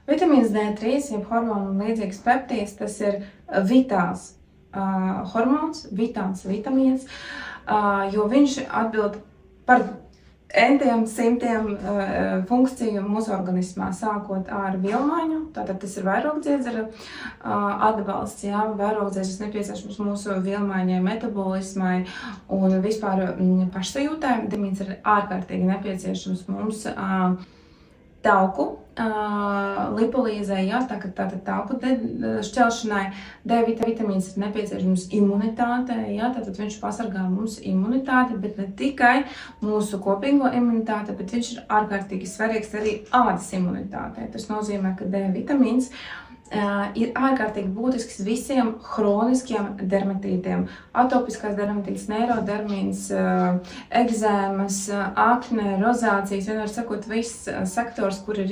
Vitamīns D3, jeb hormonu līdzīgs peptīds, tas ir vitāls hormons, vitāls vitamīns, jo viņš atbild par entiem simtiem funkciju mūsu organismā, sākot ar vielmaiņu, tātad tas ir vairogdziedzera atbalsts, jā, vairogdziedzers nepieciešams mūsu vielmaiņai, metabolismai un vispār pašsajūtai. Vitamīns ir ārkārtīgi nepieciešams mums tauku lipolīzē, jā, tātad tauku šķelšanai. D vitamīns ir nepieciešams imunitātei, jā, tātad viņš pasargā mums imunitāti, bet ne tikai mūsu kopīgo imunitāti, bet viņš ir ārkārtīgi svarīgs arī ādas imunitātei. Tas nozīmē, ka D vitamīns ir ārkārtīgi būtisks visiem hroniskiem dermatītiem. Atopiskās dermatītes, neirodermīns, egzēmas, akne, rozācijas, vienmēr sakot, viss sektors, kur ir